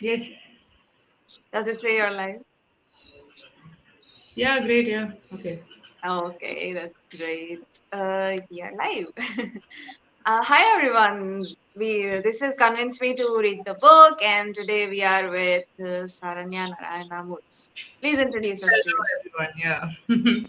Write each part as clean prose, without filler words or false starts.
Yes. Does it say you're live? Yeah, great. Yeah. Okay. Okay, that's great. We are live. Hi everyone. We This has convinced me to read the book, and today we are with Saranya Narayana Moorthy. Please introduce us to Hello, yourself. everyone. Yeah.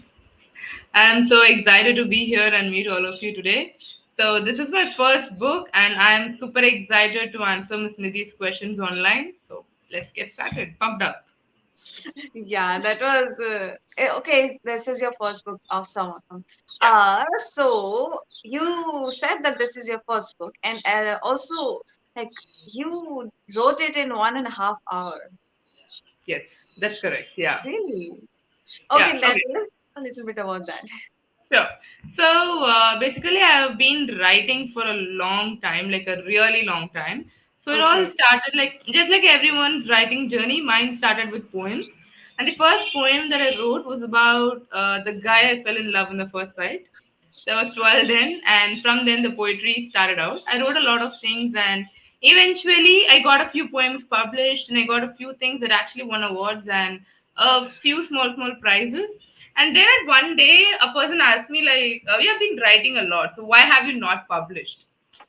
I'm so excited to be here and meet all of you today. So, this is my first book, and I'm super excited to answer Miss Nidhi's questions online. So, let's get started. Pumped up. Yeah, that was okay. This is your first book. Awesome. Awesome. Yeah. So you said that this is your first book, and also like you wrote it in 1.5 hour. Yes, that's correct. Yeah. Really? Yeah. Okay, Okay. let's a little bit about that. Sure. So basically, I have been writing for a long time, like a really long time. So it all Okay. started like just like everyone's writing journey. Mine started with poems, and the first poem that I wrote was about the guy I fell in love in the first sight. So I was 12 then, and from then the poetry started out. I wrote a lot of things, and eventually I got a few poems published, and I got a few things that actually won awards and a few small prizes. And then at one day, a person asked me like, "You have been writing a lot, so why have you not published?"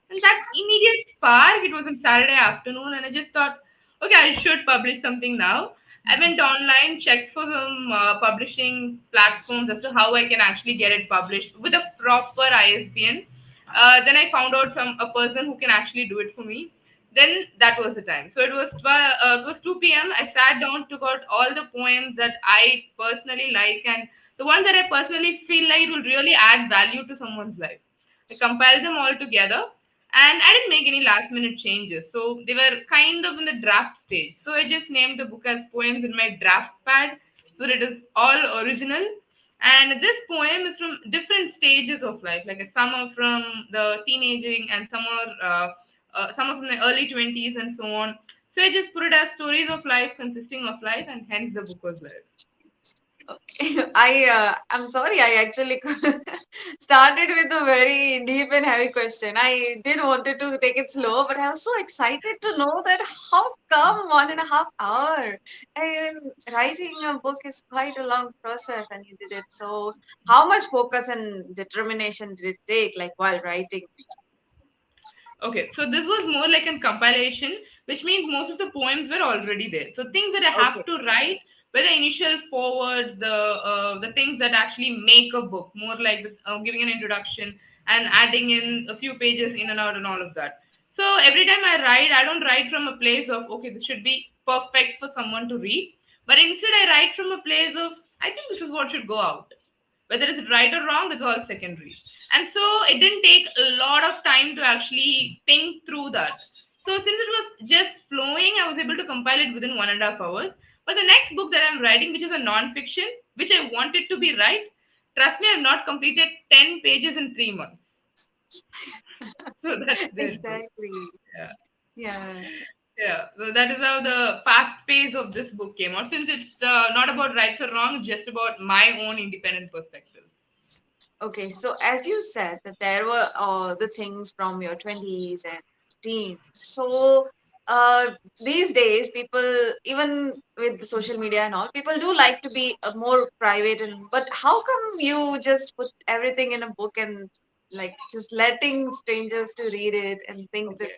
And that immediate spark, it was on Saturday afternoon, and I just thought, okay, I should publish something now. I went online, checked for some publishing platforms as to how I can actually get it published with a proper ISBN. Then I found out a person who can actually do it for me. Then that was the time. So it was 2 p.m. I sat down, took out all the poems that I personally like and the ones that I personally feel like it will really add value to someone's life. I compiled them all together and I didn't make any last minute changes. So they were kind of in the draft stage. So I just named the book as Poems in My Draft Pad. So it is all original. And this poem is from different stages of life. Like some are from the teenaging and some are from the early 20s and so on. So I just put it as stories of life consisting of life and hence the book was there. Okay. I'm sorry. I actually started with a very deep and heavy question. I did wanted to take it slow, but I was so excited to know that how come 1.5 hour? And writing a book is quite a long process, and you did it. So, how much focus and determination did it take, like while writing? Okay, so this was more like a compilation, which means most of the poems were already there. So things that I Okay. have to write were the initial forwards, the things that actually make a book, more like giving an introduction and adding in a few pages in and out and all of that. So every time I write, I don't write from a place of okay, this should be perfect for someone to read, but instead I write from a place of I think this is what should go out. Whether it's right or wrong, that's all secondary. And so it didn't take a lot of time to actually think through that. So since it was just flowing, I was able to compile it within 1.5 hours. But the next book that I'm writing, which is a non-fiction, which I wanted to be right, trust me, I've not completed 10 pages in 3 months. So that's there too. Exactly. Yeah. Yeah. Yeah, so that is how the fast pace of this book came out. Since it's not about rights or wrong, it's just about my own independent perspectives. Okay, so as you said that there were the things from your 20s and teens. So these days, people, even with the social media and all, people do like to be more private. And but how come you just put everything in a book and like just letting strangers to read it and think that,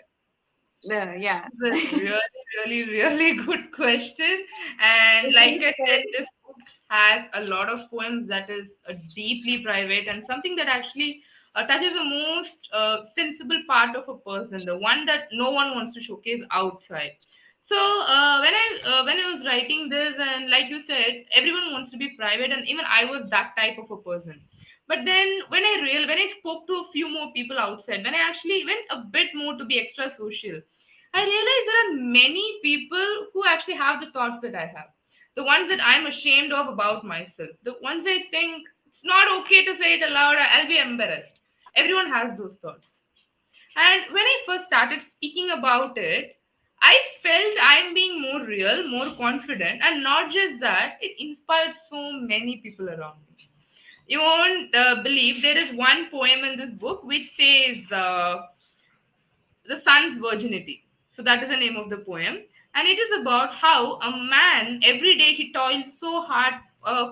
Okay. yeah. This is a really good question. And like Please I said, tell. this book has a lot of poems that is deeply private and something that actually touches the most sensible part of a person, the one that no one wants to showcase outside. So when I was writing this, and like you said, everyone wants to be private, and even I was that type of a person. But then when I spoke to a few more people outside, when I actually went a bit more to be extra social, I realize there are many people who actually have the thoughts that I have. The ones that I'm ashamed of about myself. The ones I think it's not okay to say it aloud, I'll be embarrassed. Everyone has those thoughts. And when I first started speaking about it, I felt I'm being more real, more confident, and not just that, it inspired so many people around me. You won't believe there is one poem in this book which says, the sun's virginity. So that is the name of the poem. And it is about how a man every day he toils so hard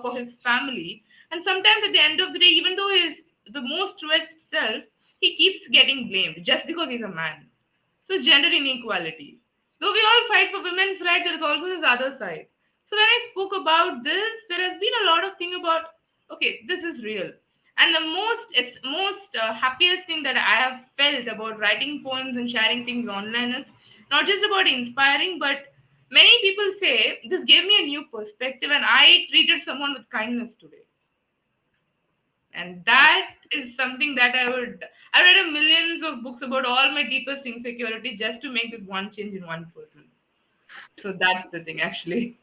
for his family, and sometimes at the end of the day, even though he is the most truest self, he keeps getting blamed just because he's a man. So gender inequality. Though we all fight for women's rights, there is also this other side. So when I spoke about this, there has been a lot of thing about, okay, this is real. And the most happiest thing that I have felt about writing poems and sharing things online is not just about inspiring, but many people say this gave me a new perspective and I treated someone with kindness today. And that is something that I read a millions of books about all my deepest insecurity just to make this one change in one person. So that's the thing actually.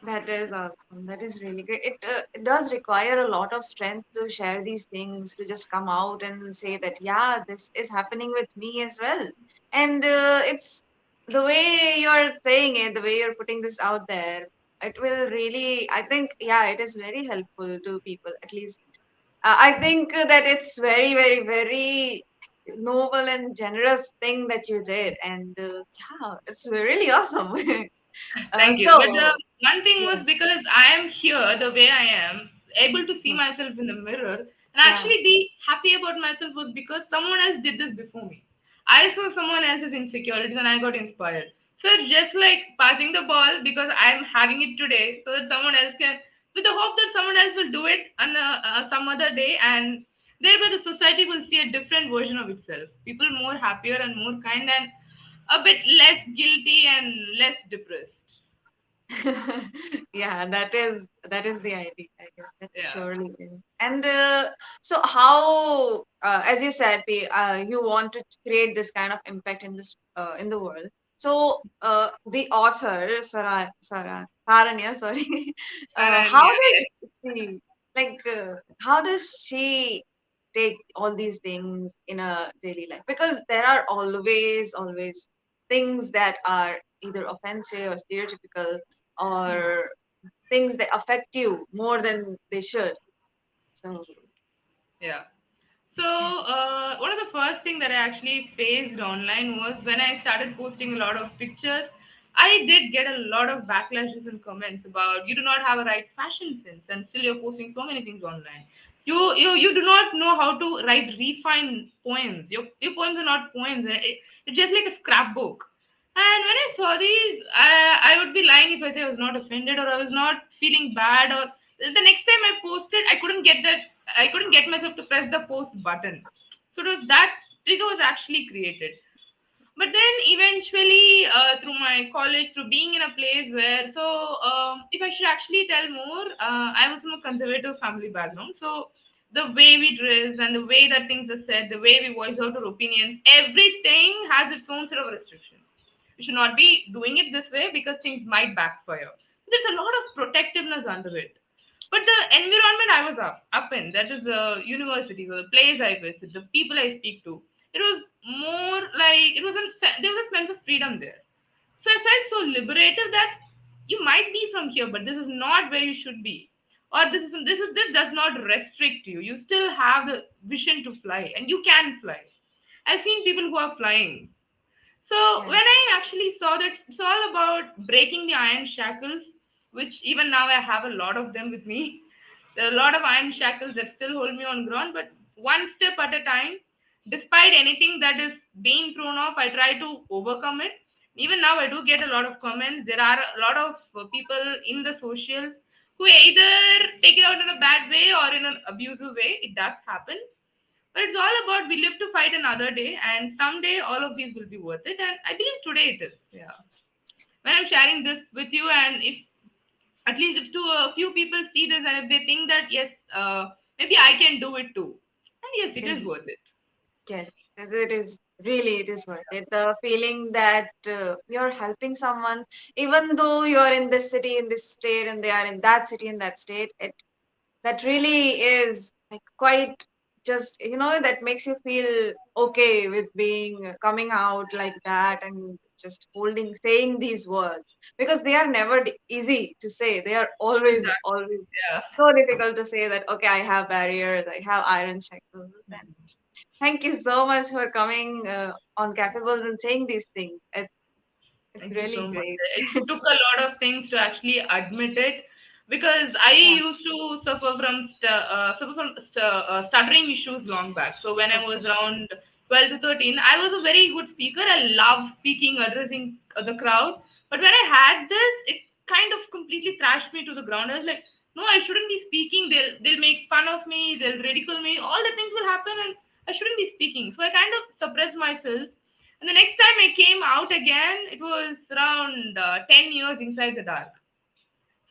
That is awesome. That is really great. It does require a lot of strength to share these things, to just come out and say that, yeah, this is happening with me as well. And it's the way you're saying it, the way you're putting this out there, it will really, I think, yeah, it is very helpful to people. At least I think that it's very, very, very noble and generous thing that you did. And yeah, it's really awesome. Thank you. But the So, one thing yeah, was because I am here the way I am, able to see yeah. myself in the mirror and Yeah. actually be happy about myself was because someone else did this before me. I saw someone else's insecurities and I got inspired. So it's just like passing the ball because I'm having it today so that someone else can, with the hope that someone else will do it on some other day, and thereby the society will see a different version of itself. People more happier and more kind and a bit less guilty and less depressed. Yeah, that is the idea, I guess. That Yeah, surely is. And so how, as you said, you want to create this kind of impact in this in the world. So the author Saranya, sorry, how Saranya, does yes. she how does she take all these things in a daily life? Because there are always things that are either offensive or stereotypical or things that affect you more than they should. So, Yeah. So, yeah. one of the first thing that I actually faced online was when I started posting a lot of pictures. I did get a lot of backlashes and comments about you do not have a right fashion sense and still you're posting so many things online. You do not know how to write refined poems. Your poems are not poems. It's just like a scrapbook. And when I saw these, I would be lying if I say I was not offended or I was not feeling bad. Or the next time I posted, I couldn't get myself to press the post button. So it was that trigger was actually created. But then eventually, through my college, through being in a place where, so if I should actually tell more, I was from a conservative family background. So the way we dress and the way that things are said, the way we voice out our opinions, everything has its own set of restrictions. We should not be doing it this way because things might backfire. There's a lot of protectiveness under it. But the environment I was up in, that is the university, the place I visit, the people I speak to, it was more like there was a sense of freedom there. So I felt so liberative that you might be from here, but this is not where you should be, or this does not restrict you. You still have the vision to fly, and you can fly. I've seen people who are flying. So Yeah. when I actually saw that it's all about breaking the iron shackles, which even now I have a lot of them with me. There are a lot of iron shackles that still hold me on ground, but one step at a time. Despite anything that is being thrown off, I try to overcome it. Even now, I do get a lot of comments. There are a lot of people in the socials who either take it out in a bad way or in an abusive way. It does happen, but it's all about we live to fight another day, and someday all of these will be worth it. And I believe today it is. Yeah. When I'm sharing this with you, and if at least if to a few people see this, and if they think that yes, maybe I can do it too, and yes, it is Can worth it. Yes, it is really it is worth it. The feeling that you're helping someone, even though you're in this city, in this state, and they are in that city, in that state, that really is like quite just that makes you feel okay with being coming out like that and just holding saying these words because they are never easy to say. They are Exactly. always Yeah. so difficult to say that okay, I have barriers, I have iron shackles. And thank you so much for coming on Capable and saying these things. It's Thank you really so much. great. It took a lot of things to actually admit it, because I Yeah. used to stuttering issues long back. So when I was Okay. around 12 to 13, I was a very good speaker. I love speaking, addressing the crowd. But when I had this, it kind of completely thrashed me to the ground. I was like, no, I shouldn't be speaking. They'll make fun of me. They'll ridicule me. All the things will happen, and I shouldn't be speaking. So I kind of suppressed myself, and the next time I came out again, it was around 10 years inside the dark.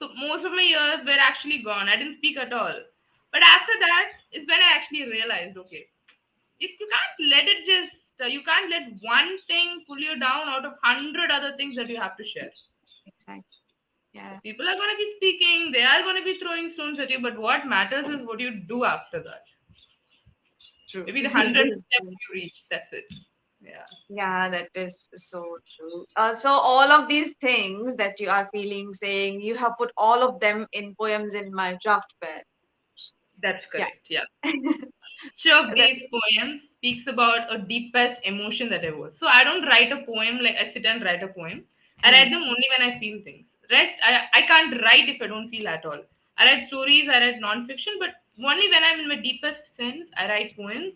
So most of my years were actually gone. I didn't speak at all. But after that is when I actually realized, okay, you can't let it you can't let one thing pull you down out of 100 other things that you have to share. Exactly. Yeah. People are going to be speaking, they are going to be throwing stones at you, but what matters is what you do after that. True. Maybe the This 100th is step true. you reach, that's it. Yeah. Yeah, that is so true. So all of these things that you are feeling, saying, you have put all of them in poems in my draft pad. That's Yeah. correct. Yeah. Each of That, these poems speaks about a deepest emotion that I was. So I don't write a poem like I sit and write a poem. I hmm, write them only when I feel things. Rest, I can't write if I don't feel at all. I write stories, I write non-fiction, but only when I'm in my deepest sense, I write poems.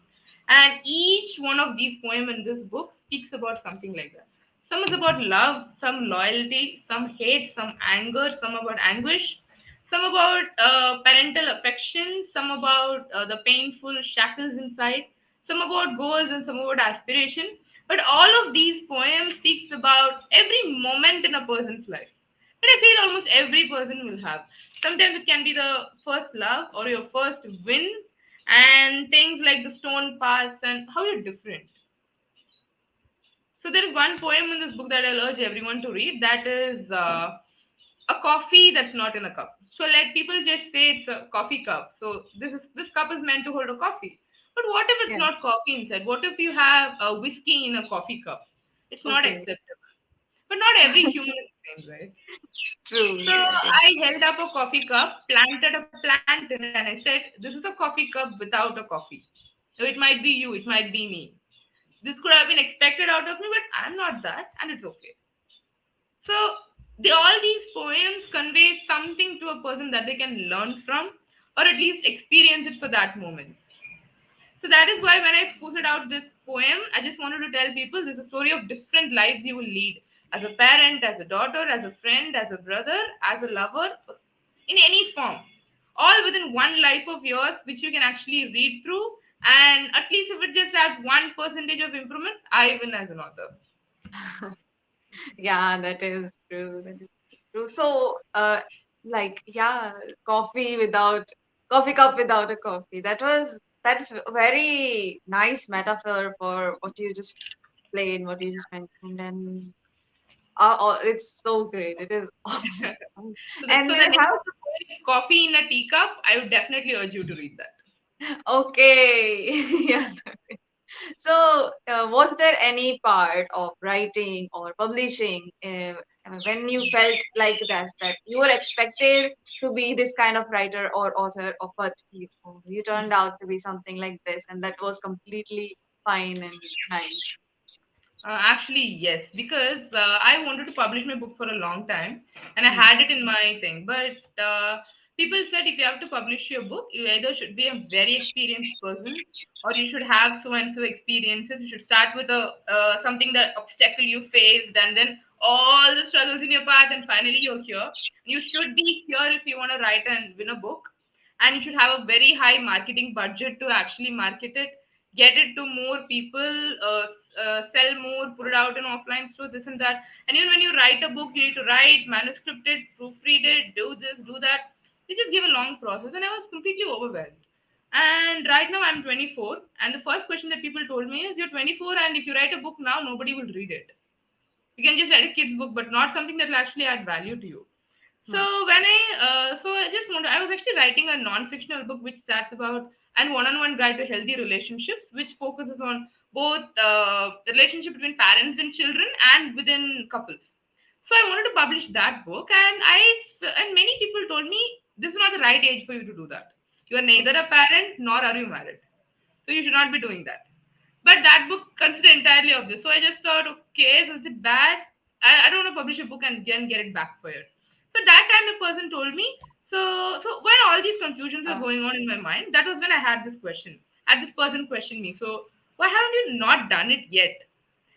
And each one of these poems in this book speaks about something like that. Some is about love, some loyalty, some hate, some anger, some about anguish, some about parental affection, some about the painful shackles inside, some about goals, and some about aspiration. But all of these poems speaks about every moment in a person's life that I feel almost every person will have. Sometimes it can be the first love or your first win, and things like the stone paths and how you're different. So there is one poem in this book that I'll urge everyone to read. That is a coffee that's not in a cup. So let people just say it's a coffee cup. So this cup is meant to hold a coffee. But what if it's yeah. not coffee inside? What if you have a whiskey in a coffee cup? It's not Okay. acceptable. But not every human is the same, right? True. So That is. I held up a coffee cup, planted a plant in it, and I said, "This is a coffee cup without a coffee. So it might be you, it might be me. This could have been expected out of me, but I'm not that, and it's okay." So all these poems convey something to a person that they can learn from, or at least experience it for that moment. So that is why when I posted out this poem, I just wanted to tell people this is a story of different lives you will lead as a parent, as a daughter, as a friend, as a brother, as a lover, in any form. All within one life of yours, which you can actually read through. And at least if it just adds 1% of improvement, I win as an author. Yeah, that is true. That is true. So, yeah, coffee without coffee cup without a coffee. That's a very nice metaphor for what you just played, what you just mentioned, and it's so great. It is awesome. So And the you name have of the poem is Coffee in a Teacup. I would definitely urge you to read that. okay, yeah. So, was there any part of writing or publishing when you felt like that you were expected to be this kind of writer or author, or but you turned out to be something like this, and that was completely fine and nice. Actually, yes, because I wanted to publish my book for a long time, and I Hmm. had it in my thing. But people said if you have to publish your book, you either should be a very experienced person, or you should have so and so experiences. You should start with a something that obstacle you faced, and then all the struggles in your path, and finally you're here. You should be here if you want to write and win a book, and you should have a very high marketing budget to actually market it, get it to more people, sell more, put it out in offline store, this and that. And even when you write a book, you need to write, manuscript it, proofread it, do this, do that. They just give a long process, and I was completely overwhelmed. And right now I'm 24, and the first question that people told me is, "You're 24, and if you write a book now, nobody will read it. You can just write a kid's book, but not something that will actually add value to you." So Hmm. I just wanted, I was actually writing a non-fictional book which starts about and one-on-one guide to healthy relationships, which focuses on both the relationship between parents and children and within couples. So I wanted to publish that book, and and many people told me this is not the right age for you to do that. You are neither a parent nor are you married, so you should not be doing that. But that book considered entirely of this. So I just thought, okay, so is it bad? I don't want to publish a book and then get it backfired. So that time a person told me, so when all these confusions were Uh, going on in my mind, that was when I had this question. Had this person question me, so why haven't you not done it yet?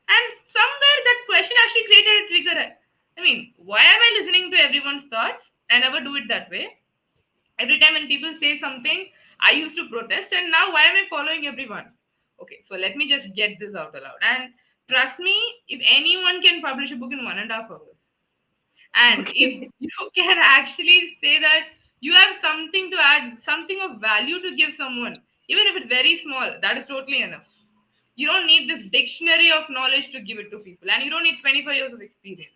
And somewhere that question actually created a trigger. I mean, why am I listening to everyone's thoughts? I never do it that way. Every time when people say something, I used to protest, and now why am I following everyone? Okay, so let me just get this out aloud. And trust me, if anyone can publish a book in 1.5 hours, and if okay. you can actually say that you have something to add, something of value to give someone, even if it's very small, that is totally enough. You don't need this dictionary of knowledge to give it to people, and you don't need 25 years of experience.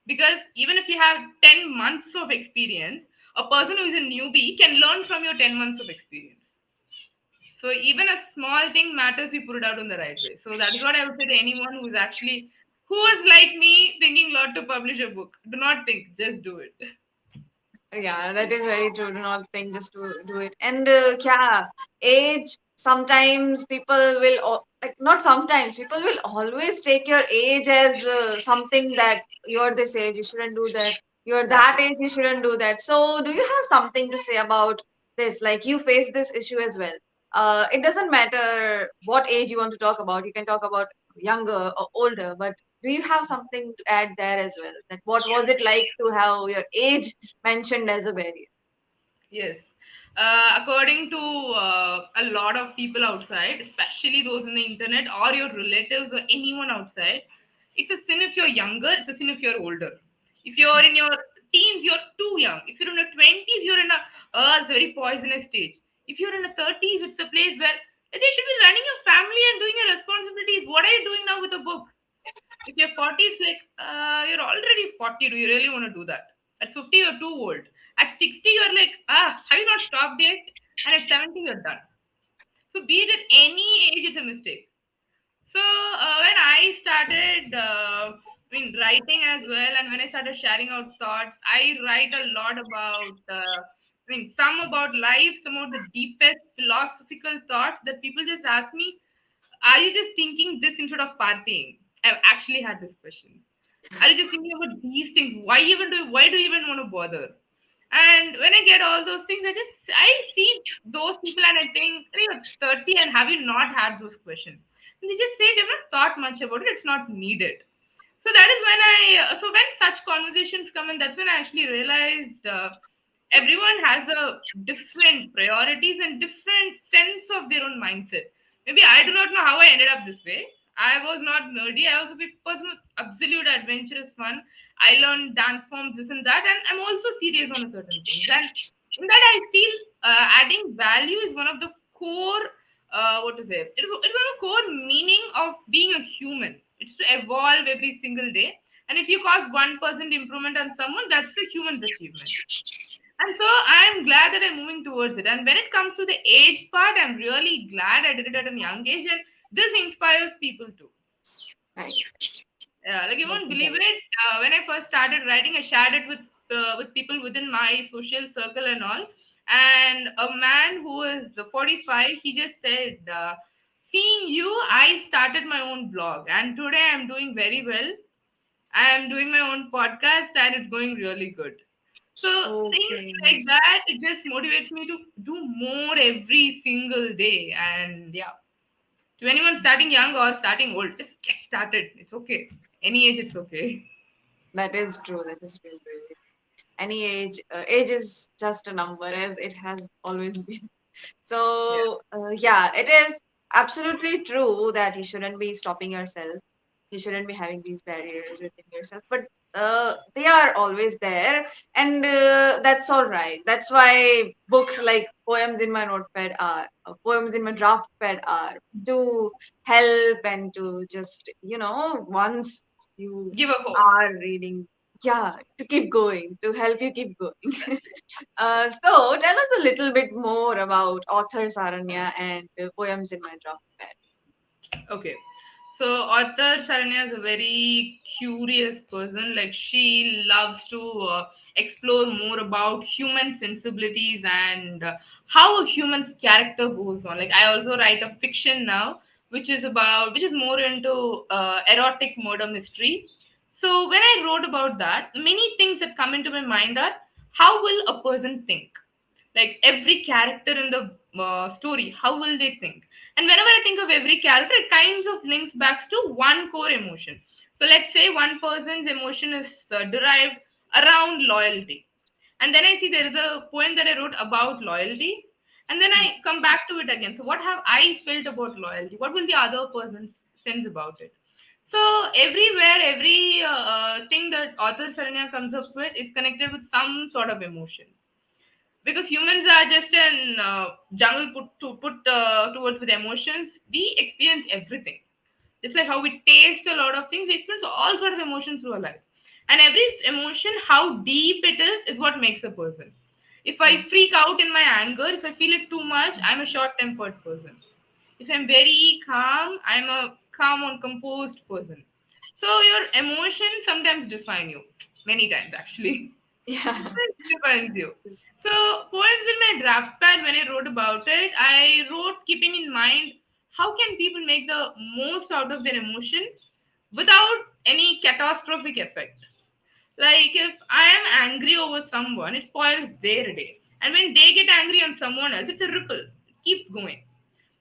Because even if you have 10 months of experience, a person who is a newbie can learn from your 10 months of experience. So even a small thing matters, you put it out in the right way. So that is what I would say to anyone who is actually, who is like me, thinking lot to publish a book. Do not think, just do it. Yeah, that is very true. Do not think, just do it. And yeah, age, sometimes people will, like, not sometimes, people will always take your age as something that you're this age, you shouldn't do that. You're that Exactly. age, you shouldn't do that. So, do you have something to say about this? Like, you face this issue as well. It doesn't matter what age you want to talk about. You can talk about younger or older, but do you have something to add there as well? That what was it like to have your age mentioned as a barrier? Yes. According to a lot of people outside, especially those in the internet or your relatives or anyone outside, it's a sin if you're younger, it's a sin if you're older. If you're in your teens, you're too young. If you're in your 20s, you're in it's a very poisonous stage. If you're in the 30s, it's a place where they should be running your family and doing your responsibilities. What are you doing now with a book? If you're 40, it's like, you're already 40. Do you really want to do that? At 50, you're too old. At 60, you're like, have you not stopped yet? And at 70, you're done. So, be it at any age, it's a mistake. So, when I started, writing as well, and when I started sharing out thoughts, I write a lot about, some about life, some of the deepest philosophical thoughts that people just ask me, are you just thinking this instead of partying? I've actually had this question. Are you just thinking about these things? Why do you even want to bother? And when I get all those things, I see those people and I think, "Hey, you're 30 and have you not had those questions?" And they just say we have not thought much about it, it's not needed. So that is when when such conversations come, and that's when I actually realized everyone has a different priorities and different sense of their own mindset. Maybe I do not know how I ended up this way. I was not nerdy. I was a big person with absolute adventurous fun. I learned dance forms, this and that, and I'm also serious on a certain things. And in that, I feel adding value is one of the core. What to say? It's one of the core meaning of being a human. It's to evolve every single day. And if you cause 1% improvement on someone, that's a human's achievement. And so I'm glad that I'm moving towards it. And when it comes to the age part, I'm really glad I did it at a young age. And this inspires people too. Right. Yeah, like you That won't is believe right. it. When I first started writing, I shared it with people within my social circle and all. And a man who is 45, he just said, "Seeing you, I started my own blog, and today I'm doing very well. I am doing my own podcast, and it's going really good." So things Okay. like that, it just motivates me to do more every single day. And yeah, to anyone starting young or starting old, just get started. It's okay. Any age, it's okay. That is true. That is really, really. Any age, age is just a number, as it has always been. Yeah. So, yeah, it is absolutely true that you shouldn't be stopping yourself. You shouldn't be having these barriers within yourself, but they are always there, and that's all right. That's why books like Poems in My Notepad are, Poems in My Draft Pad are, to help and to just, once you Give a hope. are reading, yeah, to keep going, to help you keep going. So tell us a little bit more about author Saranya and Poems in My Draft Pad. Okay. So author Saranya is a very curious person. Like she loves to explore more about human sensibilities and how a human's character goes on. Like I also write a fiction now, which is more into erotic murder mystery. So when I wrote about that, many things that come into my mind are, how will a person think? Like every character in the story, how will they think? And whenever I think of every character, it kinds of links back to one core emotion. So let's say one person's emotion is derived around loyalty, and then I see there is a poem that I wrote about loyalty, and then I come back to it again. So what have I felt about loyalty? What will the other person sense about it? So everywhere, every thing that author Saranya comes up with is connected with some sort of emotion, because humans are just an jungle put towards with emotions. We experience everything, just like how we taste a lot of things. We experience all sort of emotions through our life, and every emotion, how deep it is what makes a person. If I Yeah. freak out in my anger, if I feel it too much, I'm a short tempered person. If I'm very calm, I'm a calm and composed person. So your emotions sometimes define you, many times actually. Yeah. It defines you. So poems in my draft pad, when I wrote about it, I wrote keeping in mind how can people make the most out of their emotion without any catastrophic effect. Like if I am angry over someone, it spoils their day. And when they get angry on someone else, it's a ripple. It keeps going.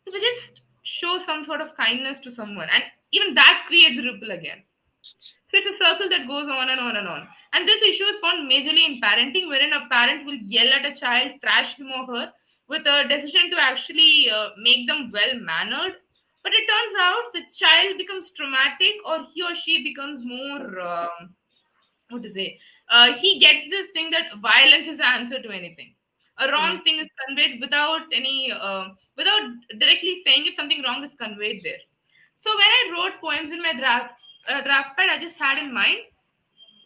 If we just show some sort of kindness to someone, and even that creates a ripple again. So it's a circle that goes on and on and on. And this issue is found majorly in parenting, wherein a parent will yell at a child, thrash him or her, with a decision to actually make them well mannered. But it turns out the child becomes traumatic, or he or she becomes more, what to say, he gets this thing that violence is the answer to anything. A Yeah. wrong thing is conveyed without any, without directly saying it, something wrong is conveyed there. So when I wrote poems in my draft pad, I just had in mind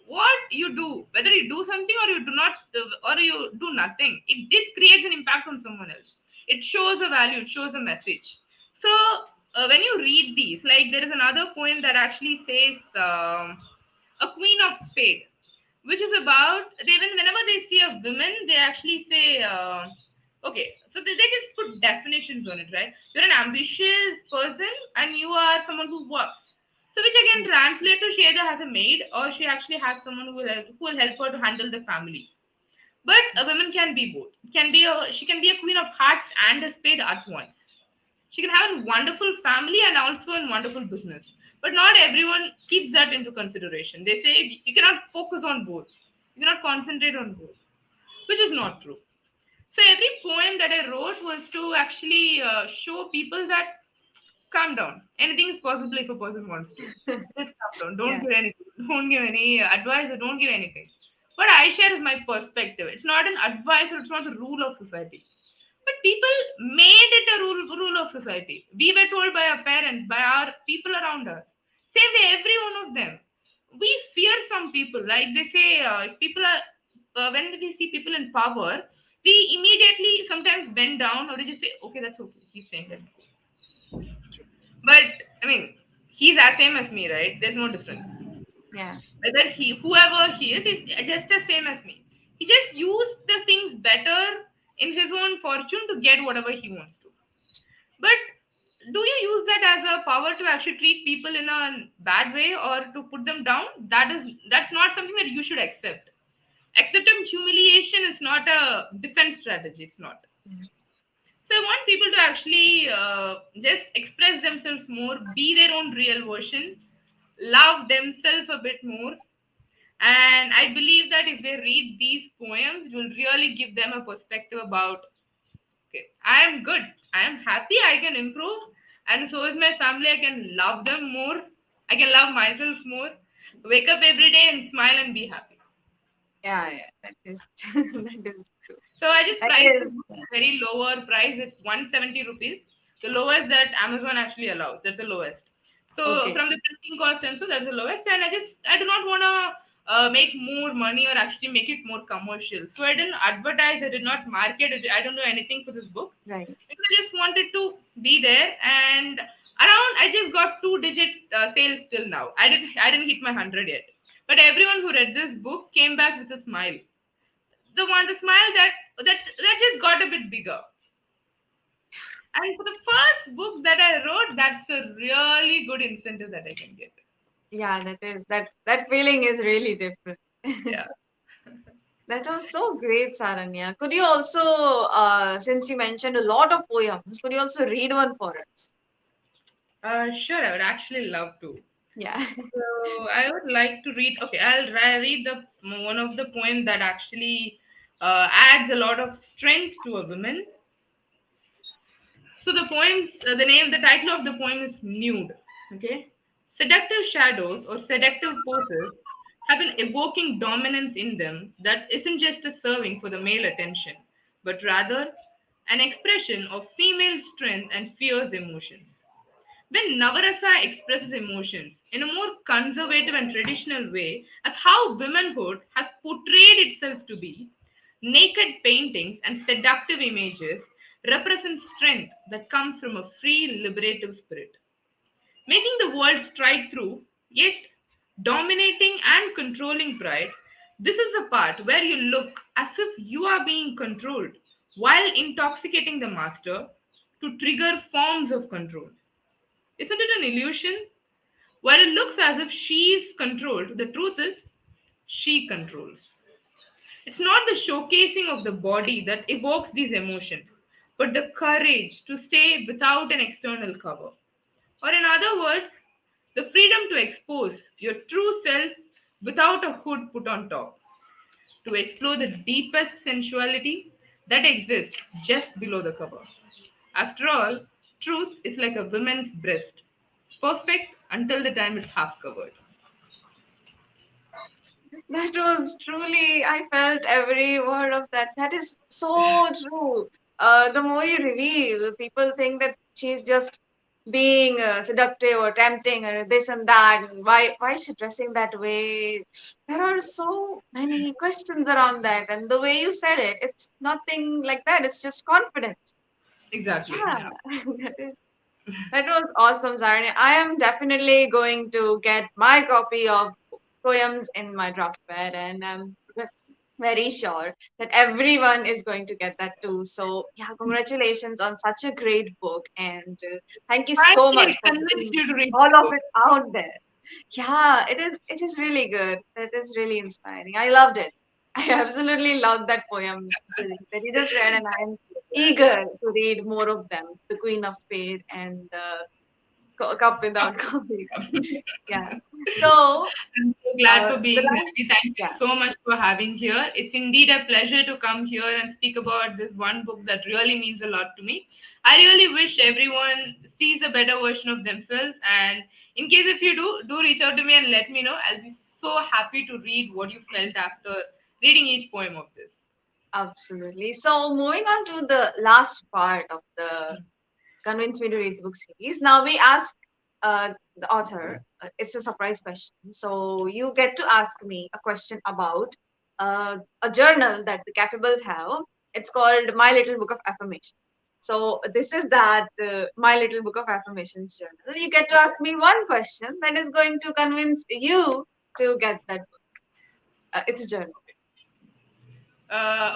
what you do, whether you do something or you do not, or you do nothing. It creates an impact on someone else. It shows a value. It shows a message. So when you read these, like there is another poem that actually says, a queen of spade, which is about, they whenever they see a woman, they actually say, okay, so they just put definitions on it, right? You're an ambitious person and you are someone who works. So which I can translate to, she either has a maid or she actually has someone who will help her to handle the family. But a woman can be both. She can be a queen of hearts and a spade at once. She can have a wonderful family and also a wonderful business. But not everyone keeps that into consideration. They say you cannot focus on both. You cannot concentrate on both, which is not true. So every poem that I wrote was to actually show people that calm down. Anything is possible if a person wants to. Just calm down. Don't Yeah. give anything. Don't give any advice or don't give anything. What I share is my perspective. It's not an advice or it's not the rule of society. But people made it a rule of society. We were told by our parents, by our people around us. Same way, every one of them. We fear some people. Like they say, if people are, when we see people in power, we immediately sometimes bend down or we just say, okay, that's okay. He's saying that. But I mean, he's as same as me, right? There's no difference. Yeah. Whether whoever he is just the same as me. He just used the things better in his own fortune to get whatever he wants to. But do you use that as a power to actually treat people in a bad way or to put them down? That's not something that you should accept. Accepting humiliation is not a defense strategy. It's not. So I want people to actually just express themselves more, be their own real version, love themselves a bit more. And I believe that if they read these poems, it will really give them a perspective about, okay, I am good, I am happy, I can improve, and so is my family. I can love them more, I can love myself more, wake up every day and smile and be happy. Yeah. Yeah. That is that is true. So I just That priced the is book at a very lower price. It's 170 rupees. The lowest that Amazon actually allows. That's the lowest. So okay. from the printing cost and so that's the lowest. And I do not want to make more money or actually make it more commercial. So I didn't advertise. I did not market it. I don't do anything for this book Right. because I just wanted to be there. And around, I just got two-digit sales till now. I didn't hit my 100 yet. But everyone who read this book came back with a smile, the smile that just got a bit bigger. And for the first book that I wrote, that's a really good incentive that I can get. Yeah, that feeling is really different. Yeah. That was so great, Saranya. Could you also, since you mentioned a lot of poems, could you also read one for us? Sure, I would actually love to. Yeah. So I would like to read. Okay, I'll read the one of the poems that actually adds a lot of strength to a woman. So the title of the poem is Nude. Okay, seductive shadows or seductive poses have an evoking dominance in them that isn't just a serving for the male attention, but rather an expression of female strength and fierce emotions. When Navarasa expresses emotions in a more conservative and traditional way, as how womanhood has portrayed itself to be, naked paintings and seductive images represent strength that comes from a free, liberative spirit, making the world strike through, yet dominating and controlling pride. This is the part where you look as if you are being controlled while intoxicating the master to trigger forms of control. Isn't it an illusion? While it looks as if she's controlled, the truth is she controls. It's not the showcasing of the body that evokes these emotions, but the courage to stay without an external cover. Or, in other words, the freedom to expose your true self without a hood put on top, to explore the deepest sensuality that exists just below the cover. After all, truth is like a woman's breast, perfect until the time it's half covered. That was truly, I felt every word of that. That is so true. The more you reveal, people think that she's just being seductive or tempting or this and that. And why is she dressing that way? There are so many questions around that. And the way you said it, it's nothing like that. It's just confidence. Exactly. Yeah, Yeah. that was awesome, Zarni. I am definitely going to get my copy of poems in my draft pad, and I'm very sure that everyone is going to get that too. So, yeah, congratulations on such a great book, and thank you so Finally, much I for convinced putting you to read all this of book. it out there. Yeah, it is. It is really good. It is really inspiring. I loved it. I absolutely loved that poem that you just read, and I'm eager to read more of them. The Queen of Spades and Cup Without Coffee. Yeah. So I'm so glad for the being here. line, Thank you yeah, so much for having here. It's indeed a pleasure to come here and speak about this one book that really means a lot to me. I really wish everyone sees a better version of themselves. And in case if you do reach out to me and let me know. I'll be so happy to read what you felt after reading each poem of this. absolutely. So moving on to the last part of the Convince Me to Read the Book series. Now we ask the author, it's a surprise question. So you get to ask me a question about a journal that the Capables have. It's called My Little Book of Affirmation. So this is that My Little Book of Affirmations journal. You get to ask me one question that is going to convince you to get that book. It's a journal.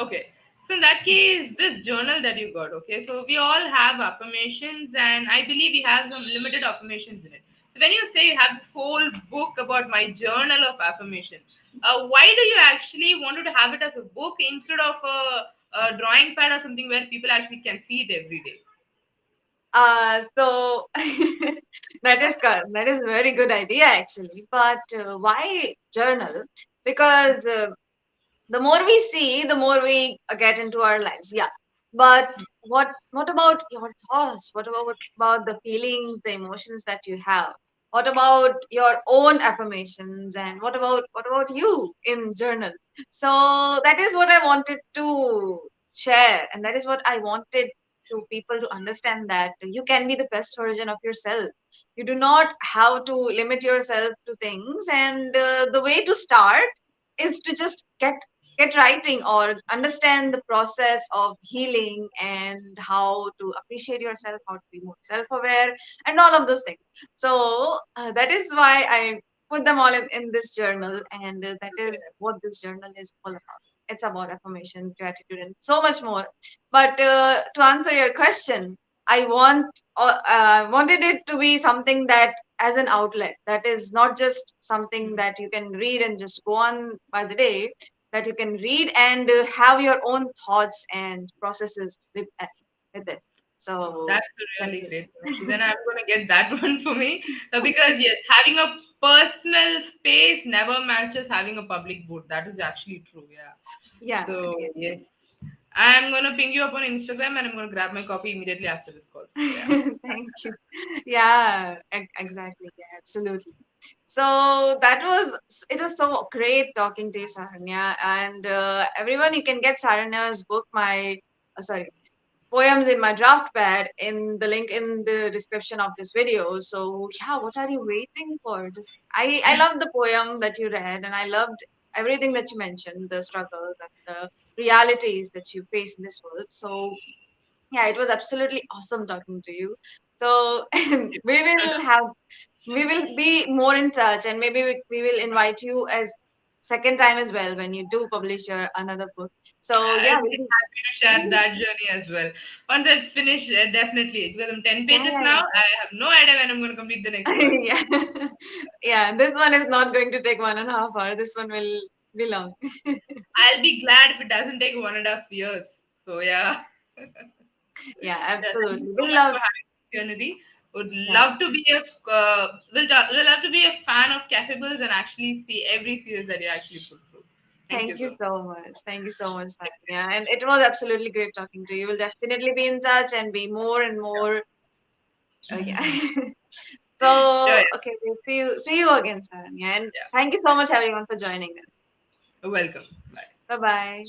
Okay. So in that case, this journal that you got, okay, so we all have affirmations, and I believe we have some limited affirmations in it. So when you say you have this whole book about my journal of affirmation, why do you actually wanted to have it as a book instead of a drawing pad or something where people actually can see it every day? So that is a very good idea actually. But why journal? Because the more we see, the more we get into our lives. Yeah. But what about your thoughts? What about the feelings, the emotions that you have? What about your own affirmations and what about you in journal? So that is what I wanted to share, and that is what I wanted to people to understand that you can be the best version of yourself. You do not have to limit yourself to things, and the way to start is to just get writing or understand the process of healing and how to appreciate yourself, how to be more self-aware, and all of those things. So that is why I put them all in this journal, and that is what this journal is all about. It's about affirmation, gratitude, and so much more. But to answer your question, I wanted it to be something that as an outlet. That is not just something that you can read and just go on by the day, that you can read and have your own thoughts and processes with it. So That's a that's really it. great question. Then I'm gonna get that one for me because yes, having a personal space never matches having a public boat. That is actually true. Yeah. Yeah, So yeah. yes, I'm gonna ping you up on Instagram and I'm gonna grab my copy immediately after this call. So yeah. Thank you. Yeah, exactly. Yeah, absolutely. So that was it. Was so great talking to you, Saranya. And everyone, you can get Saranya's book, my sorry, poems in my draft pad in the link in the description of this video. So yeah, what are you waiting for? Just I love the poem that you read, and I loved everything that you mentioned, the struggles and the realities that you face in this world. So yeah, it was absolutely awesome talking to you. So we will have we will be more in touch, and maybe we will invite you as second time as well when you do publish your another book. So yeah, I'll we'll be happy to share be that journey as well. Once I finish, definitely because I'm 10 yeah, pages yeah, now. yeah. I have no idea when I'm gonna complete the next one. Yeah. Yeah, this one is not going to take 1.5 hours. This one will be long. I'll be glad if it doesn't take 1.5 years. So yeah. Yeah, Yeah, thank you absolutely. so We much love for having me, Nidhi. Would yeah. love to be a will love to be a fan of Cafe Bills and actually see every series that you actually put through. Thank you Thank you so so much. Thank you so much, Saranya. And it was absolutely great talking to you. We'll definitely be in touch and be more and more. Yeah. much. Sure, So yeah. okay, we'll see you again, Saranya. And Yeah. thank you so Bye. much everyone for joining us. Welcome. Bye. Bye bye.